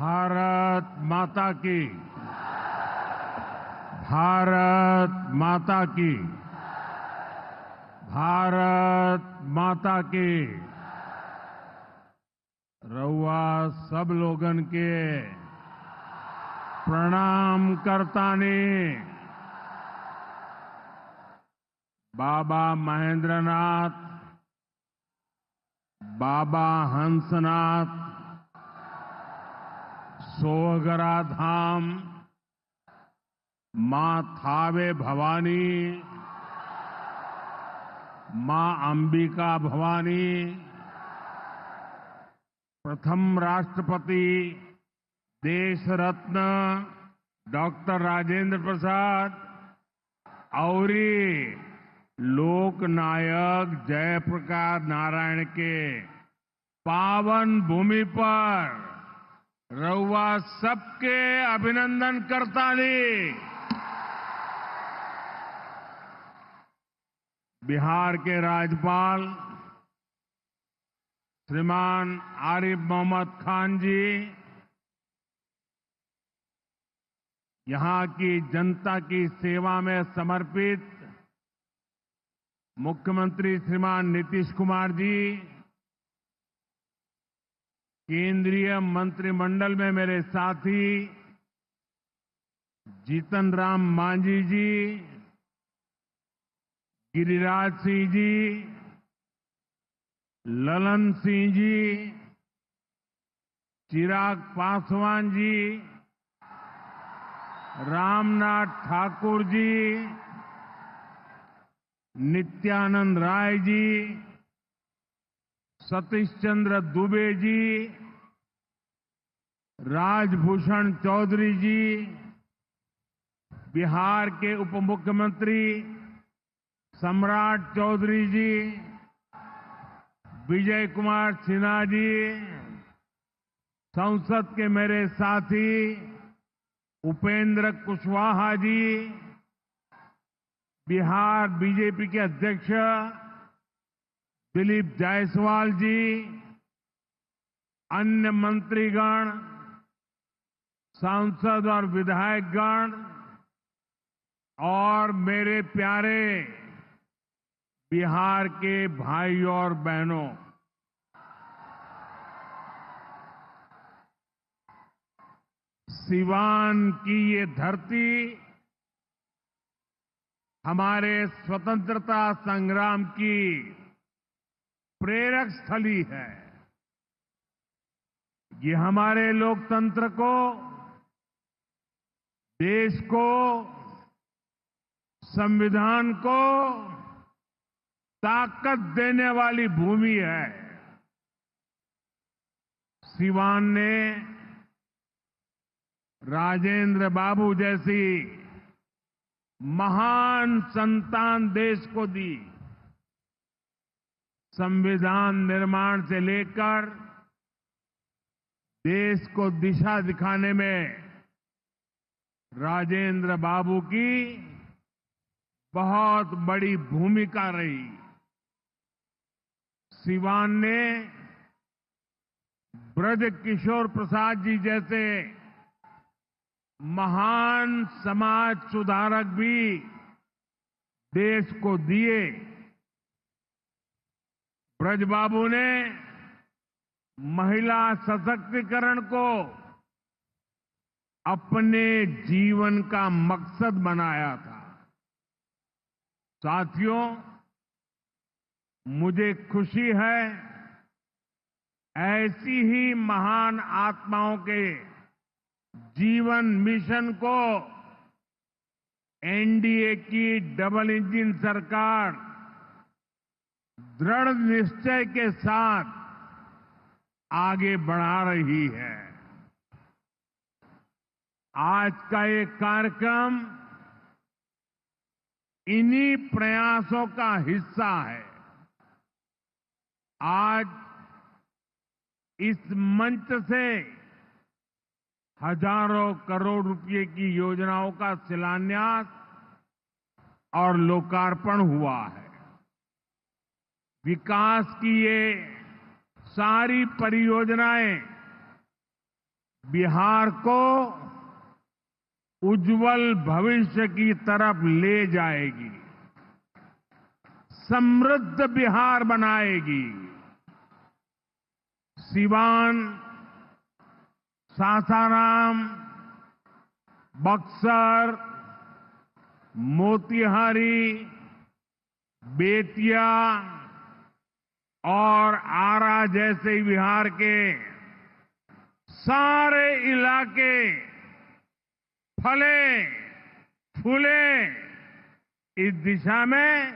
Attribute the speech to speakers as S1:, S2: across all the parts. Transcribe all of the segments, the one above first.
S1: भारत माता की। भारत माता की। भारत माता की। रउआ सब लोगन के प्रणाम करतानी। बाबा महेंद्रनाथ, बाबा हंसनाथ, सोहगरा धाम, मां थावे भवानी, मां अंबिका भवानी, प्रथम राष्ट्रपति देश रत्न डॉक्टर राजेंद्र प्रसाद और लोक नायक जयप्रकाश नारायण के पावन भूमि पर रउआ सबके अभिनंदन करतानी। बिहार के राज्यपाल श्रीमान आरिफ मोहम्मद खान जी, यहां की जनता की सेवा में समर्पित मुख्यमंत्री श्रीमान नीतीश कुमार जी, केंद्रीय मंत्रिमंडल में मेरे साथी जीतन राम मांझी जी, गिरिराज सिंह जी, ललन सिंह जी, चिराग पासवान जी, रामनाथ ठाकुर जी, नित्यानंद राय जी, सतीश चंद्र दुबे जी, राजभूषण चौधरी जी, बिहार के उप मुख्यमंत्री सम्राट चौधरी जी, विजय कुमार सिन्हा जी, संसद के मेरे साथी उपेंद्र कुशवाहा जी, बिहार बीजेपी के अध्यक्ष दिलीप जायसवाल जी, अन्य मंत्रीगण, सांसद और विधायकगण और मेरे प्यारे बिहार के भाइयों और बहनों, सिवान की ये धरती हमारे स्वतंत्रता संग्राम की प्रेरक स्थली है। ये हमारे लोकतंत्र को, देश को, संविधान को ताकत देने वाली भूमि है। सिवान ने राजेंद्र बाबू जैसी महान संतान देश को दी। संविधान निर्माण से लेकर देश को दिशा दिखाने में राजेंद्र बाबू की बहुत बड़ी भूमिका रही। सिवान ने ब्रज किशोर प्रसाद जी जैसे महान समाज सुधारक भी देश को दिए। ब्रजबाबू ने महिला सशक्तिकरण को अपने जीवन का मकसद बनाया था। साथियों, मुझे खुशी है ऐसी ही महान आत्माओं के जीवन मिशन को एनडीए की डबल इंजन सरकार दृढ़ निश्चय के साथ आगे बढ़ा रही है। आज का ये कार्यक्रम इन्हीं प्रयासों का हिस्सा है। आज इस मंच से हजारों करोड़ रुपए की योजनाओं का शिलान्यास और लोकार्पण हुआ है। विकास की ये सारी परियोजनाएं बिहार को उज्जवल भविष्य की तरफ ले जाएगी, समृद्ध बिहार बनाएगी। सिवान, सासाराम, बक्सर, मोतिहारी, बेतिया और आरा जैसे बिहार के सारे इलाके फले फूले, इस दिशा में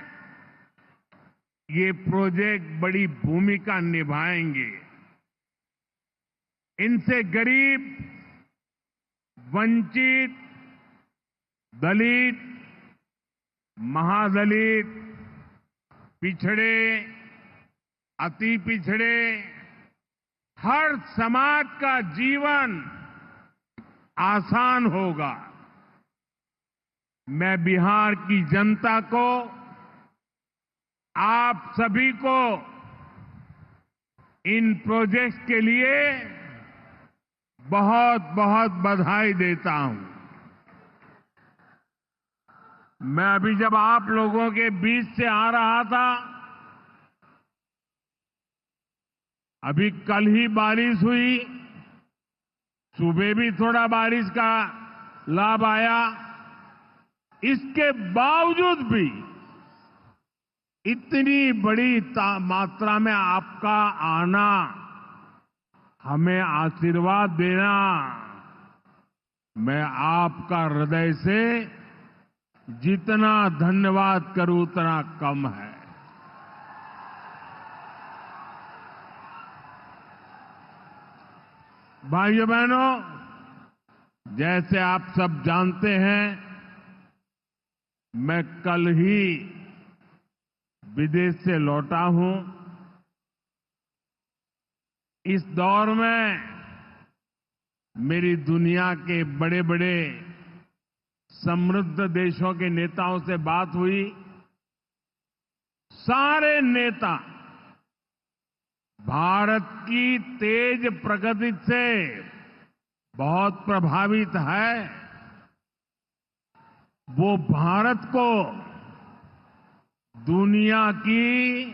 S1: ये प्रोजेक्ट बड़ी भूमिका निभाएंगे। इनसे गरीब, वंचित, दलित, महादलित, पिछड़े, अति पिछड़े, हर समाज का जीवन आसान होगा। मैं बिहार की जनता को, आप सभी को इन प्रोजेक्ट्स के लिए बहुत बहुत बधाई देता हूं। मैं अभी जब आप लोगों के बीच से आ रहा था, अभी कल ही बारिश हुई, सुबह भी थोड़ा बारिश का लाभ आया। इसके बावजूद भी इतनी बड़ी मात्रा में आपका आना, हमें आशीर्वाद देना, मैं आपका हृदय से जितना धन्यवाद करूं उतना कम है। भाइयों बहनों, जैसे आप सब जानते हैं, मैं कल ही विदेश से लौटा हूं। इस दौर में मेरी दुनिया के बड़े बड़े समृद्ध देशों के नेताओं से बात हुई। सारे नेता भारत की तेज प्रगति से बहुत प्रभावित है। वो भारत को दुनिया की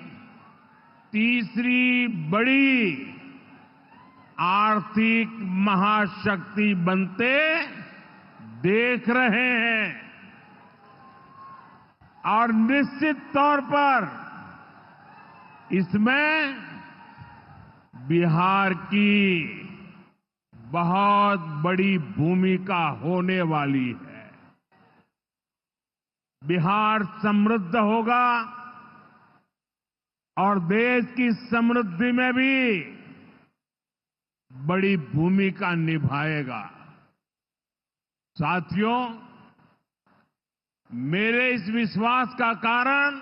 S1: तीसरी बड़ी आर्थिक महाशक्ति बनते देख रहे हैं और निश्चित तौर पर इसमें बिहार की बहुत बड़ी भूमिका होने वाली है। बिहार समृद्ध होगा और देश की समृद्धि में भी बड़ी भूमिका निभाएगा। साथियों, मेरे इस विश्वास का कारण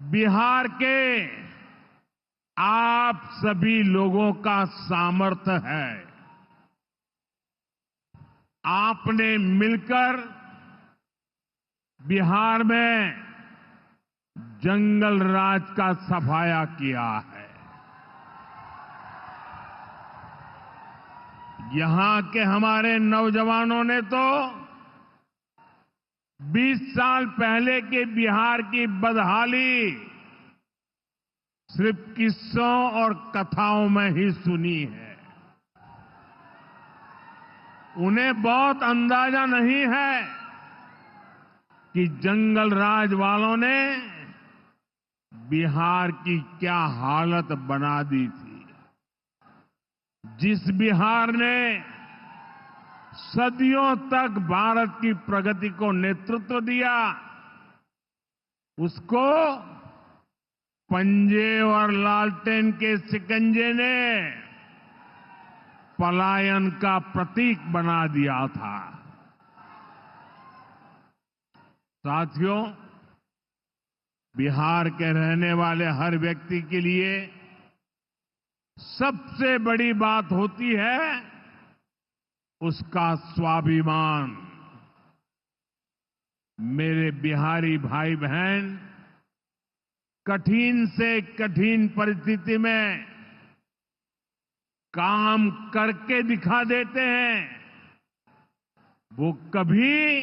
S1: बिहार के आप सभी लोगों का सामर्थ्य है। आपने मिलकर बिहार में जंगल राज का सफाया किया है। यहां के हमारे नौजवानों ने तो 20 साल पहले के बिहार की बदहाली सिर्फ किस्सों और कथाओं में ही सुनी है। उन्हें बहुत अंदाजा नहीं है कि जंगल राज वालों ने बिहार की क्या हालत बना दी थी। जिस बिहार ने सदियों तक भारत की प्रगति को नेतृत्व दिया, उसको पंजे और लालटेन के शिकंजे ने पलायन का प्रतीक बना दिया था। साथियों, बिहार के रहने वाले हर व्यक्ति के लिए सबसे बड़ी बात होती है उसका स्वाभिमान। मेरे बिहारी भाई बहन कठिन से कठिन परिस्थिति में काम करके दिखा देते हैं, वो कभी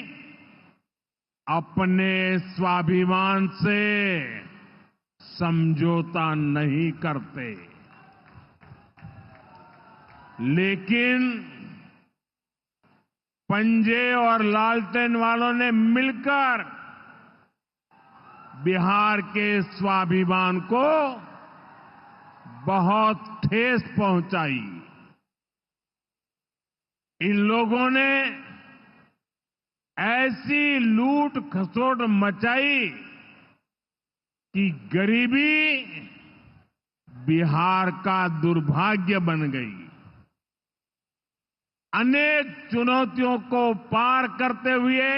S1: अपने स्वाभिमान से समझौता नहीं करते। लेकिन पंजे और लालटेन वालों ने मिलकर बिहार के स्वाभिमान को बहुत ठेस पहुंचाई। इन लोगों ने ऐसी लूट खसोट मचाई कि गरीबी बिहार का दुर्भाग्य बन गई। अनेक चुनौतियों को पार करते हुए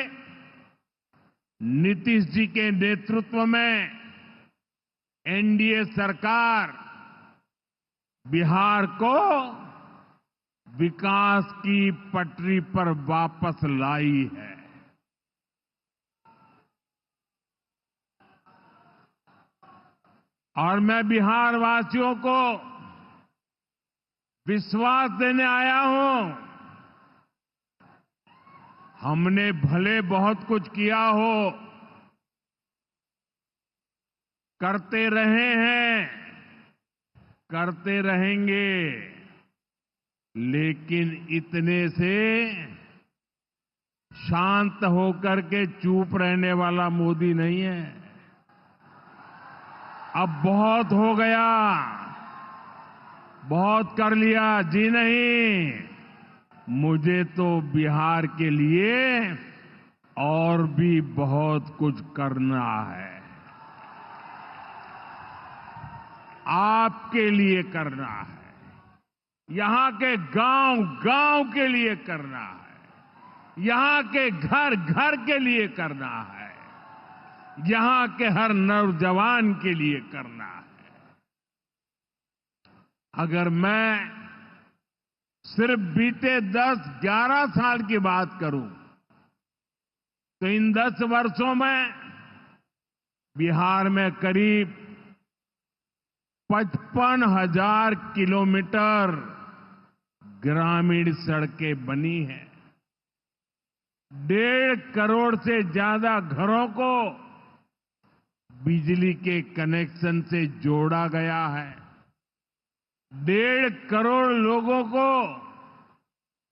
S1: नीतीश जी के नेतृत्व में एनडीए सरकार बिहार को विकास की पटरी पर वापस लाई है। और मैं बिहार वासियों को विश्वास देने आया हूं, हमने भले बहुत कुछ किया हो, करते रहे हैं, करते रहेंगे, लेकिन इतने से शांत होकर के चुप रहने वाला मोदी नहीं है। अब बहुत हो गया, बहुत कर लिया जी नहीं, मुझे तो बिहार के लिए और भी बहुत कुछ करना है, आपके लिए करना है, यहां के गांव गांव के लिए करना है, यहां के घर घर के लिए करना है, यहां के हर नौजवान के लिए करना है। अगर मैं सिर्फ बीते 10-11 साल की बात करूं तो इन 10 वर्षों में बिहार में करीब 55,000 किलोमीटर ग्रामीण सड़कें बनी हैं। 1.5 करोड़ से ज्यादा घरों को बिजली के कनेक्शन से जोड़ा गया है। 1.5 करोड़ लोगों को,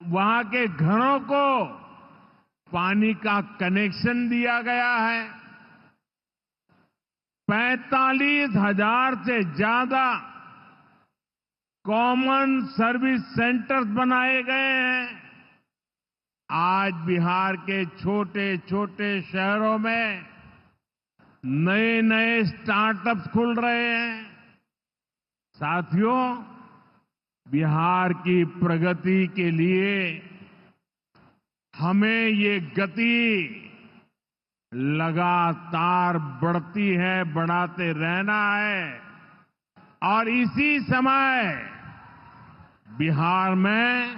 S1: वहां के घरों को पानी का कनेक्शन दिया गया है। 45,000 से ज्यादा कॉमन सर्विस सेंटर्स बनाए गए हैं। आज बिहार के छोटे छोटे शहरों में नए नए स्टार्टअप्स खुल रहे हैं। साथियों, बिहार की प्रगति के लिए हमें ये गति लगातार बढ़ती है, बढ़ाते रहना है। और इसी समय बिहार में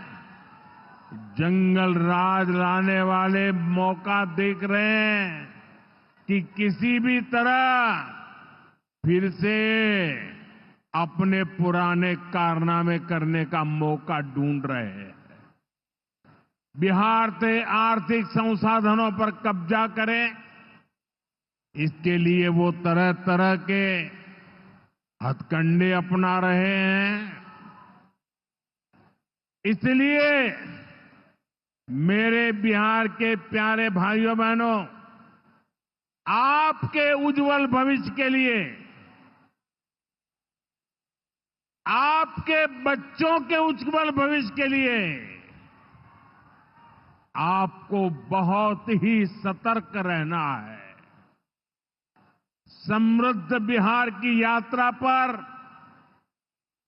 S1: जंगल राज लाने वाले मौका देख रहे हैं कि किसी भी तरह फिर से अपने पुराने कारनामे करने का मौका ढूंढ रहे हैं। बिहार से आर्थिक संसाधनों पर कब्जा करें, इसके लिए वो तरह तरह के हथकंडे अपना रहे हैं। इसलिए मेरे बिहार के प्यारे भाइयों बहनों, आपके उज्जवल भविष्य के लिए, आपके बच्चों के उज्जवल भविष्य के लिए आपको बहुत ही सतर्क रहना है। समृद्ध बिहार की यात्रा पर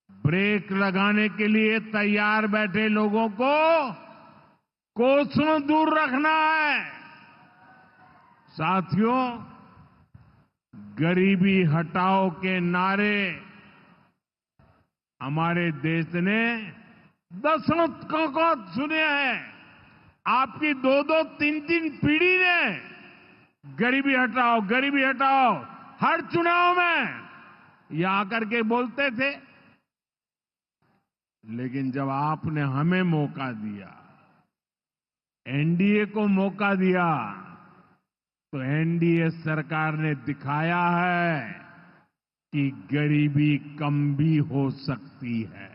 S1: ब्रेक लगाने के लिए तैयार बैठे लोगों को कोसों दूर रखना है। साथियों, गरीबी हटाओ के नारे हमारे देश ने दशकों को सुने हैं। आपकी 2-2, 3-3 पीढ़ी ने गरीबी हटाओ, गरीबी हटाओ, हर चुनाव में ये आकर के बोलते थे। लेकिन जब आपने हमें मौका दिया, एनडीए को मौका दिया, तो एनडीए सरकार ने दिखाया है कि गरीबी कम भी हो सकती है।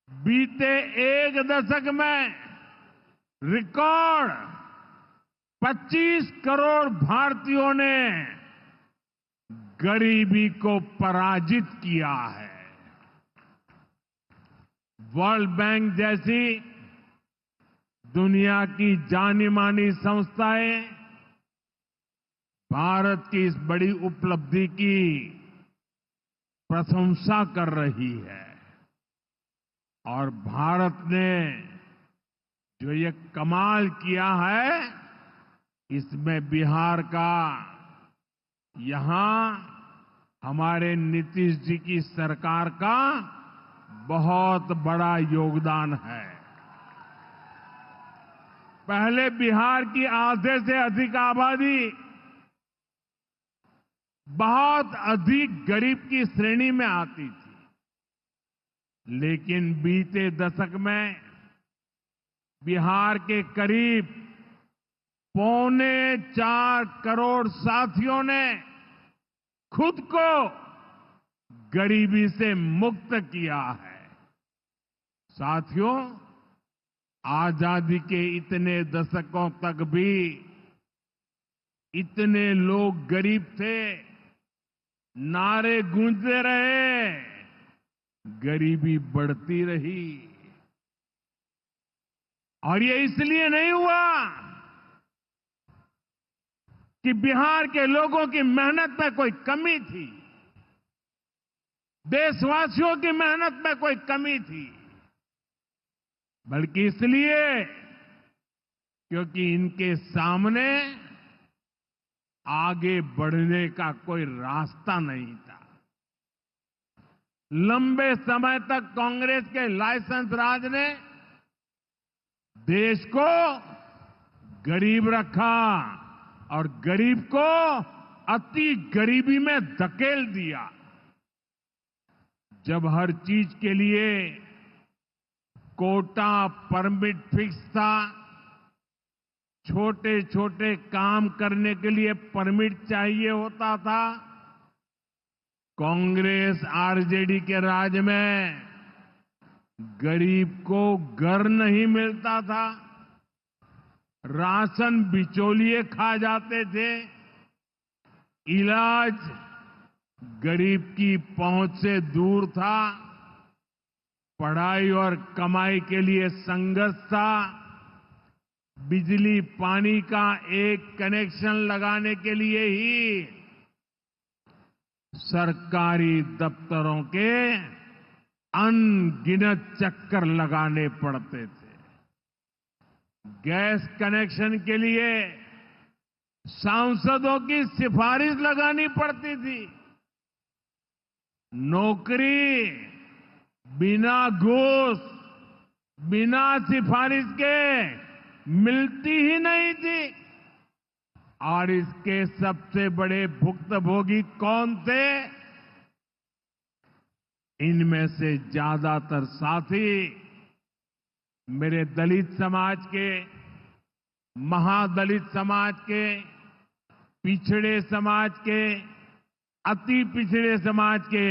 S1: बीते एक दशक में रिकॉर्ड 25 करोड़ भारतीयों ने गरीबी को पराजित किया है। वर्ल्ड बैंक जैसी दुनिया की जानी मानी संस्थाएं भारत की इस बड़ी उपलब्धि की प्रशंसा कर रही है और भारत ने जो ये कमाल किया है, इसमें बिहार का यहां हमारे नीतीश जी की सरकार का बहुत बड़ा योगदान है। पहले बिहार की आधे से अधिक आबादी बहुत अधिक गरीब की श्रेणी में आती थी, लेकिन बीते दशक में बिहार के करीब 4.25 करोड़ साथियों ने खुद को गरीबी से मुक्त किया है। साथियों, आजादी के इतने दशकों तक भी इतने लोग गरीब थे, नारे गूंजते रहे, गरीबी बढ़ती रही। और ये इसलिए नहीं हुआ कि बिहार के लोगों की मेहनत में कोई कमी थी, देशवासियों की मेहनत में कोई कमी थी, बल्कि इसलिए क्योंकि इनके सामने आगे बढ़ने का कोई रास्ता नहीं था। लंबे समय तक कांग्रेस के लाइसेंस राज ने देश को गरीब रखा और गरीब को अति गरीबी में धकेल दिया। जब हर चीज के लिए कोटा परमिट फिक्स था, छोटे छोटे काम करने के लिए परमिट चाहिए होता था, कांग्रेस आरजेडी के राज में गरीब को घर नहीं मिलता था, राशन बिचौलिए खा जाते थे, इलाज गरीब की पहुंच से दूर था, पढ़ाई और कमाई के लिए संघर्ष था, बिजली पानी का एक कनेक्शन लगाने के लिए ही सरकारी दफ्तरों के अनगिनत चक्कर लगाने पड़ते थे। गैस कनेक्शन के लिए सांसदों की सिफारिश लगानी पड़ती थी। नौकरी बिना घूस, बिना सिफारिश के मिलती ही नहीं थी। और इसके सबसे बड़े भुक्तभोगी कौन थे? इनमें से ज्यादातर साथी मेरे दलित समाज के, महादलित समाज के, पिछड़े समाज के, अति पिछड़े समाज के,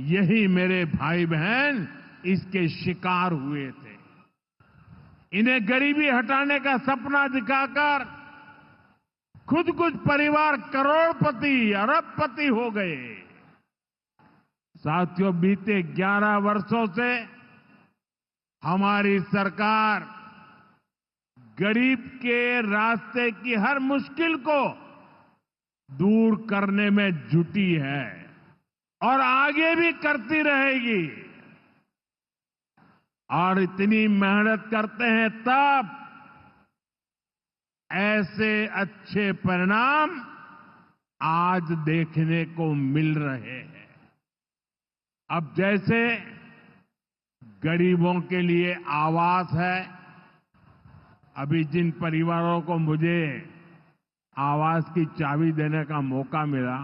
S1: यही मेरे भाई बहन इसके शिकार हुए थे। इन्हें गरीबी हटाने का सपना दिखाकर खुद कुछ परिवार करोड़पति, अरबपति हो गए। साथियों, बीते 11 वर्षों से हमारी सरकार गरीब के रास्ते की हर मुश्किल को दूर करने में जुटी है और आगे भी करती रहेगी। और इतनी मेहनत करते हैं तब ऐसे अच्छे परिणाम आज देखने को मिल रहे हैं। अब जैसे गरीबों के लिए आवास है, अभी जिन परिवारों को मुझे आवास की चाबी देने का मौका मिला,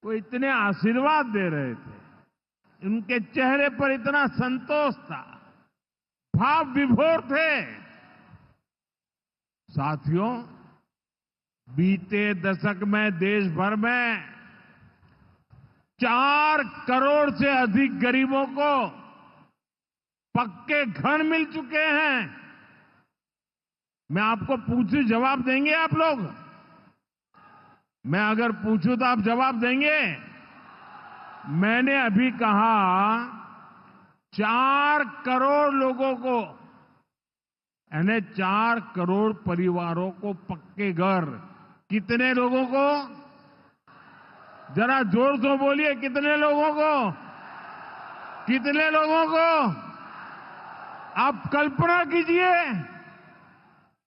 S1: वो इतने आशीर्वाद दे रहे थे। उनके चेहरे पर इतना संतोष था, भाव विभोर थे। साथियों, बीते दशक में देश भर में 4 करोड़ से अधिक गरीबों को पक्के घर मिल चुके हैं। मैं आपको पूछूं, जवाब देंगे आप लोग? मैं अगर पूछूं तो आप जवाब देंगे? मैंने अभी कहा 4 करोड़ लोगों को, यानी 4 करोड़ परिवारों को पक्के घर। कितने लोगों को? जरा जोर से बोलिए, कितने लोगों को? कितने लोगों को? आप कल्पना कीजिए,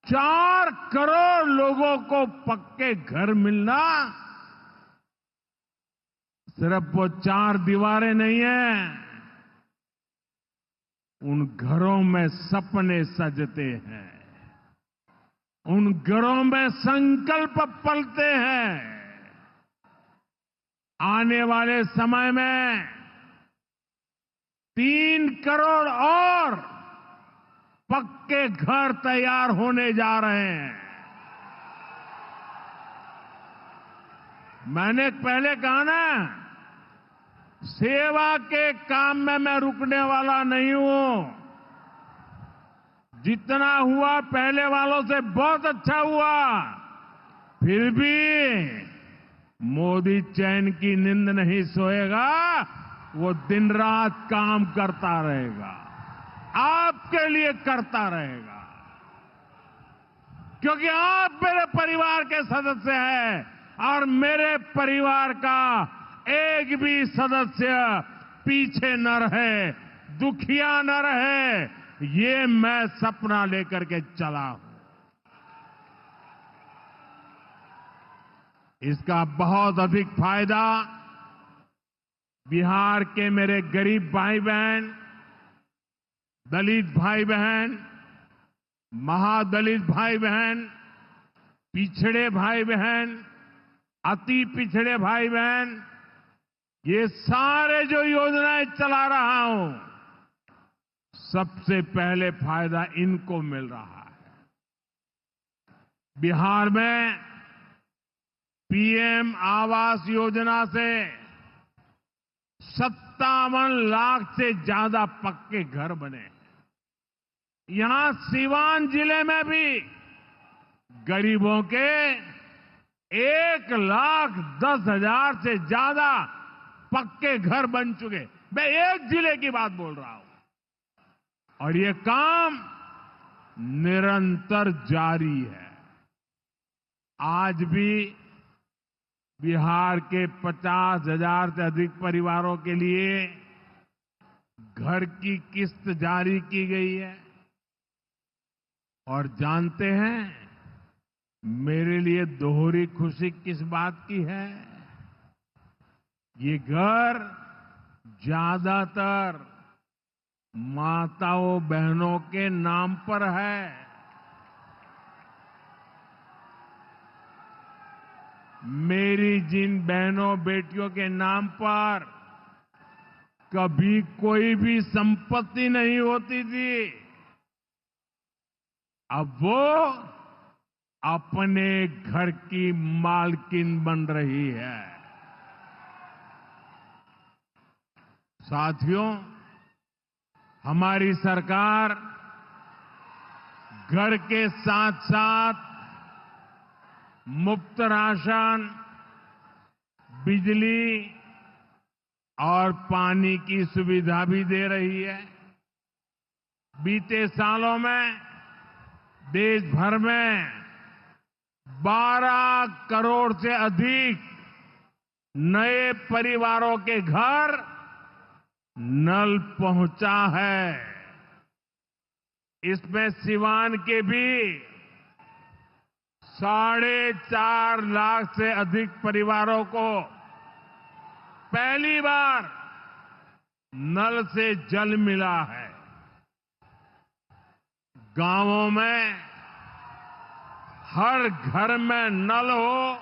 S1: 4 करोड़ लोगों को पक्के घर मिलना। सिर्फ वो 4 दीवारें नहीं है, उन घरों में सपने सजते हैं, उन घरों में संकल्प पलते हैं। आने वाले समय में 3 करोड़ और पक्के घर तैयार होने जा रहे हैं। मैंने पहले कहा ना, सेवा के काम में मैं रुकने वाला नहीं हूं। जितना हुआ पहले वालों से बहुत अच्छा हुआ, फिर भी मोदी चैन की नींद नहीं सोएगा, वो दिन रात काम करता रहेगा, आपके लिए करता रहेगा। क्योंकि आप मेरे परिवार के सदस्य हैं और मेरे परिवार का एक भी सदस्य पीछे न रहे, दुखिया न रहे, ये मैं सपना लेकर के चला हूं। इसका बहुत अधिक फायदा बिहार के मेरे गरीब भाई बहन, दलित भाई बहन, महादलित भाई बहन, पिछड़े भाई बहन, अति पिछड़े भाई बहन, ये सारे जो योजनाएं चला रहा हूं, सबसे पहले फायदा इनको मिल रहा है। बिहार में पीएम आवास योजना से 57 लाख से ज्यादा पक्के घर बने। यहां सीवान जिले में भी गरीबों के 1,10,000 से ज्यादा पक्के घर बन चुके। मैं एक जिले की बात बोल रहा हूं और ये काम निरंतर जारी है। आज भी बिहार के 50,000 से अधिक परिवारों के लिए घर की किस्त जारी की गई है। और जानते हैं मेरे लिए दोहरी खुशी किस बात की है? ये घर ज्यादातर माताओं बहनों के नाम पर है। मेरी जिन बहनों बेटियों के नाम पर कभी कोई भी संपत्ति नहीं होती थी, अब वो अपने घर की मालकिन बन रही है। साथियों, हमारी सरकार घर के साथ साथ मुफ्त राशन, बिजली और पानी की सुविधा भी दे रही है। बीते सालों में देश भर में 12 करोड़ से अधिक नए परिवारों के घर नल पहुंचा है। इसमें सिवान के भी 4.5 लाख से अधिक परिवारों को पहली बार नल से जल मिला है। गांवों में हर घर में नल हो,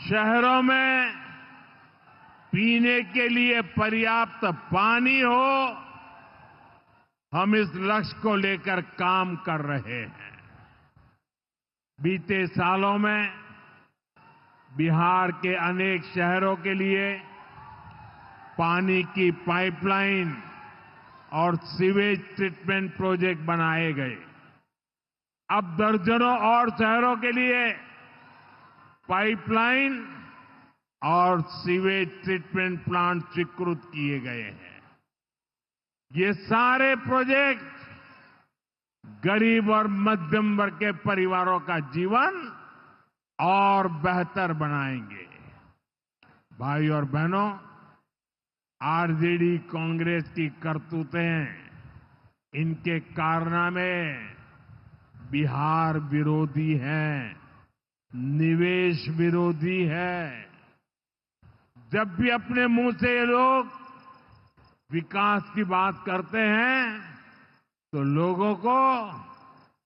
S1: शहरों में पीने के लिए पर्याप्त पानी हो, हम इस लक्ष्य को लेकर काम कर रहे हैं। बीते सालों में बिहार के अनेक शहरों के लिए पानी की पाइपलाइन और सीवेज ट्रीटमेंट प्रोजेक्ट बनाए गए। अब दर्जनों और शहरों के लिए पाइपलाइन और सीवेज ट्रीटमेंट प्लांट स्वीकृत किए गए हैं। ये सारे प्रोजेक्ट गरीब और मध्यम वर्ग के परिवारों का जीवन और बेहतर बनाएंगे। भाई और बहनों, आरजेडी कांग्रेस की करतूतें, इनके कारनामे बिहार विरोधी हैं, निवेश विरोधी है। जब भी अपने मुंह से ये लोग विकास की बात करते हैं तो लोगों को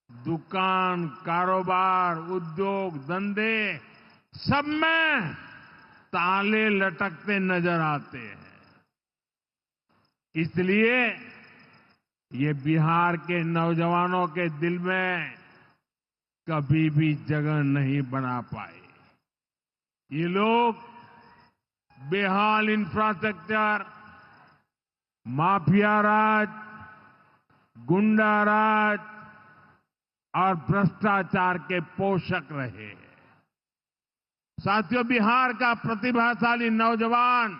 S1: दुकान, कारोबार, उद्योग, धंधे सब में ताले लटकते नजर आते हैं। इसलिए ये बिहार के नौजवानों के दिल में कभी भी जगह नहीं बना पाए। ये लोग बेहाल इंफ्रास्ट्रक्चर, माफिया राज, गुंडा राज और भ्रष्टाचार के पोषक रहे हैं। साथियों, बिहार का प्रतिभाशाली नौजवान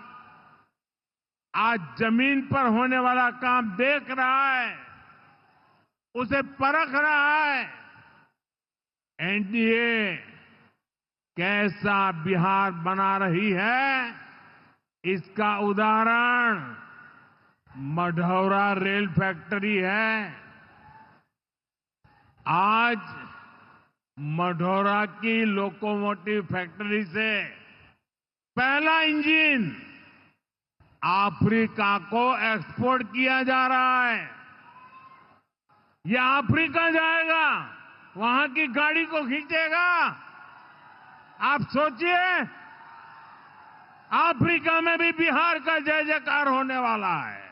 S1: आज जमीन पर होने वाला काम देख रहा है, उसे परख रहा है। एनडीए कैसा बिहार बना रही है, इसका उदाहरण मढ़ौरा रेल फैक्ट्री है। आज मढ़ौरा की लोकोमोटिव फैक्ट्री से पहला इंजन अफ्रीका को एक्सपोर्ट किया जा रहा है। यह अफ्रीका जाएगा, वहां की गाड़ी को खींचेगा। आप सोचिए, अफ्रीका में भी बिहार का जय जयकार होने वाला है।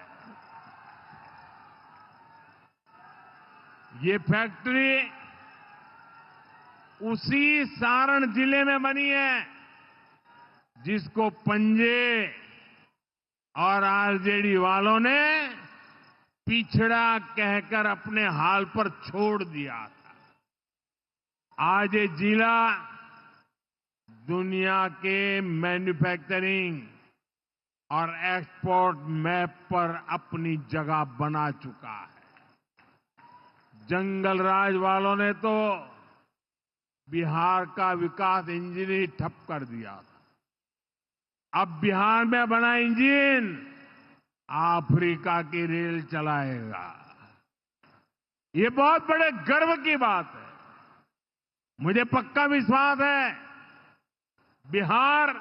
S1: ये फैक्ट्री उसी सारण जिले में बनी है जिसको पंजे और आरजेडी वालों ने पिछड़ा कहकर अपने हाल पर छोड़ दिया था। आज ये जिला दुनिया के मैन्युफैक्चरिंग और एक्सपोर्ट मैप पर अपनी जगह बना चुका है। जंगल राज वालों ने तो बिहार का विकास इंजन ही ठप कर दिया था। अब बिहार में बना इंजन अफ्रीका की रेल चलाएगा। ये बहुत बड़े गर्व की बात है। मुझे पक्का विश्वास है बिहार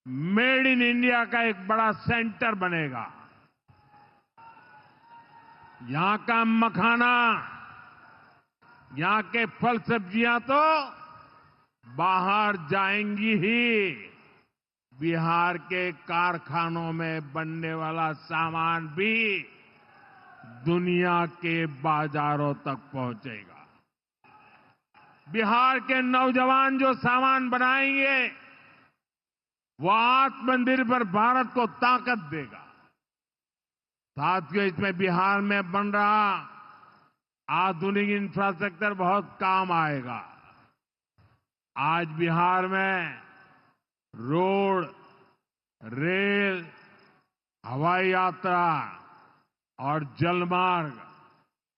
S1: मेड इन इंडिया का एक बड़ा सेंटर बनेगा। यहां का मखाना, यहां के फल सब्जियां तो बाहर जाएंगी ही। बिहार के कारखानों में बनने वाला सामान भी दुनिया के बाजारों तक पहुंचेगा। बिहार के नौजवान जो सामान बनाएंगे वो आत्मनिर्भर भारत को ताकत देगा। साथियों, इसमें बिहार में बन रहा आधुनिक इंफ्रास्ट्रक्चर बहुत काम आएगा। आज बिहार में रोड, रेल, हवाई यात्रा और जलमार्ग,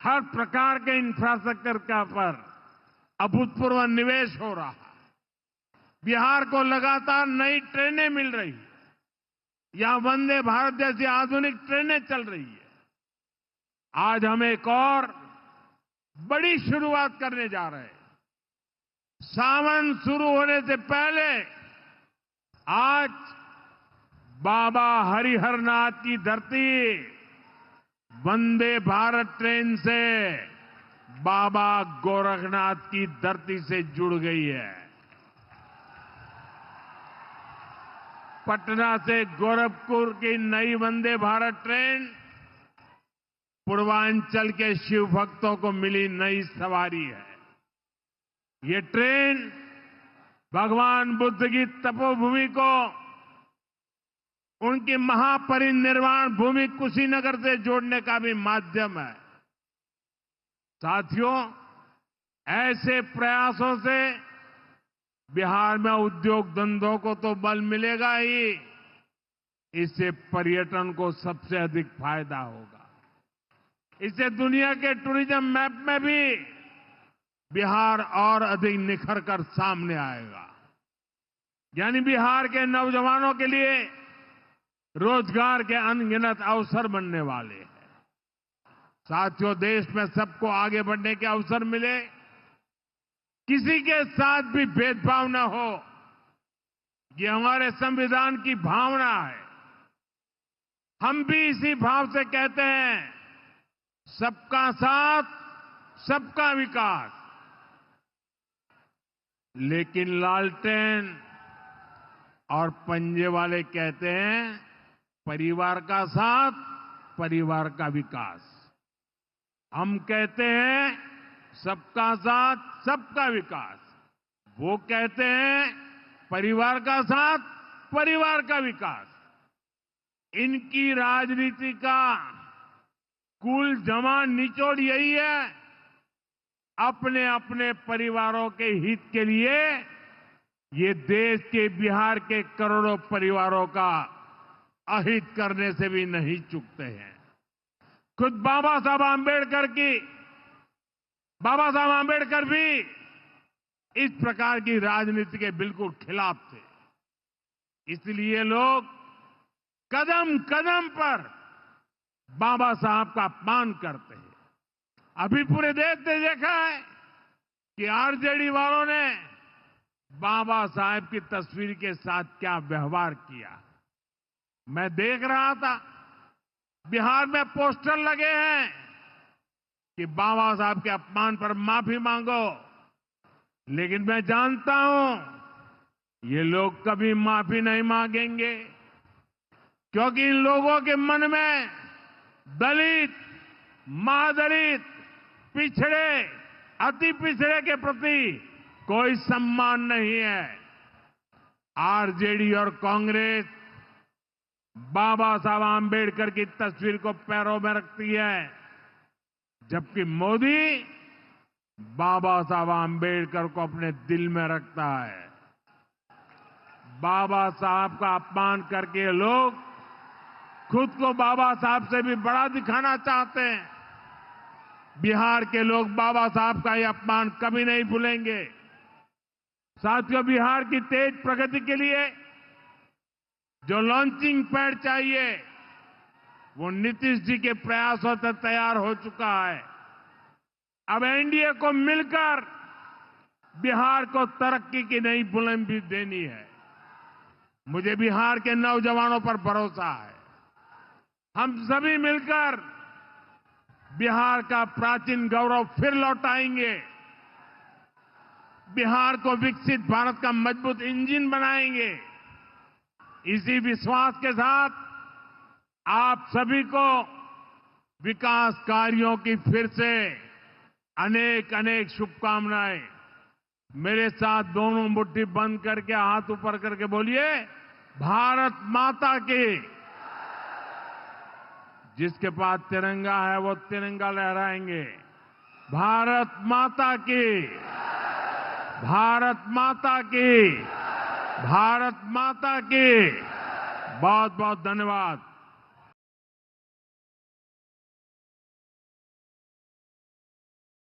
S1: हर प्रकार के इंफ्रास्ट्रक्चर का पर अभूतपूर्व निवेश हो रहा है। बिहार को लगातार नई ट्रेनें मिल रही है। यहां वंदे भारत जैसी आधुनिक ट्रेनें चल रही है। आज हम एक और बड़ी शुरुआत करने जा रहे हैं। सावन शुरू होने से पहले आज बाबा हरिहरनाथ की धरती वंदे भारत ट्रेन से बाबा गोरखनाथ की धरती से जुड़ गई है। पटना से गोरखपुर की नई वंदे भारत ट्रेन पूर्वांचल के शिव भक्तों को मिली नई सवारी है। ये ट्रेन भगवान बुद्ध की तपोभूमि को उनकी महापरिनिर्वाण भूमि कुशीनगर से जोड़ने का भी माध्यम है। साथियों, ऐसे प्रयासों से बिहार में उद्योग धंधों को तो बल मिलेगा ही, इससे पर्यटन को सबसे अधिक फायदा होगा। इससे दुनिया के टूरिज्म मैप में भी बिहार और अधिक निखर कर सामने आएगा। यानी बिहार के नौजवानों के लिए रोजगार के अनगिनत अवसर बनने वाले हैं। साथियों, देश में सबको आगे बढ़ने के अवसर मिले, किसी के साथ भी भेदभाव न हो, ये हमारे संविधान की भावना है। हम भी इसी भाव से कहते हैं, सबका साथ, सबका विकास। लेकिन लालटेन और पंजे वाले कहते हैं, परिवार का साथ, परिवार का विकास। हम कहते हैं, सबका साथ, सबका विकास। वो कहते हैं, परिवार का साथ, परिवार का विकास। इनकी राजनीति का कुल जमा निचोड़ यही है, अपने अपने परिवारों के हित के लिए ये देश के बिहार के करोड़ों परिवारों का अहित करने से भी नहीं चूकते हैं। खुद बाबा साहब आंबेडकर भी इस प्रकार की राजनीति के बिल्कुल खिलाफ थे। इसलिए लोग कदम कदम पर बाबा साहब का अपमान करते हैं। अभी पूरे देश ने देखा है कि आरजेडी वालों ने बाबा साहब की तस्वीर के साथ क्या व्यवहार किया। मैं देख रहा था, बिहार में पोस्टर लगे हैं कि बाबा साहब के अपमान पर माफी मांगो। लेकिन मैं जानता हूं ये लोग कभी माफी नहीं मांगेंगे, क्योंकि इन लोगों के मन में दलित, महादलित, पिछड़े, अति पिछड़े के प्रति कोई सम्मान नहीं है। आरजेडी और कांग्रेस बाबा साहब आंबेडकर की तस्वीर को पैरों में रखती है, जबकि मोदी बाबा साहब आंबेडकर को अपने दिल में रखता है। बाबा साहब का अपमान करके लोग खुद को बाबा साहब से भी बड़ा दिखाना चाहते हैं। बिहार के लोग बाबा साहब का यह अपमान कभी नहीं भूलेंगे। साथियों, बिहार की तेज प्रगति के लिए जो लॉन्चिंग पैड चाहिए, वो नीतीश जी के प्रयासों से तैयार हो चुका है। अब एनडीए को मिलकर बिहार को तरक्की की नई बुलंदी देनी है। मुझे बिहार के नौजवानों पर भरोसा है। हम सभी मिलकर बिहार का प्राचीन गौरव फिर लौटाएंगे। बिहार को विकसित भारत का मजबूत इंजन बनाएंगे। इसी विश्वास के साथ आप सभी को विकास कार्यों की फिर से अनेक अनेक शुभकामनाएं। मेरे साथ दोनों मुट्ठी बंद करके हाथ ऊपर करके बोलिए, भारत माता की। जिसके पास तिरंगा है वो तिरंगा लहराएंगे। भारत माता की, भारत माता की, भारत माता की। बहुत बहुत धन्यवाद।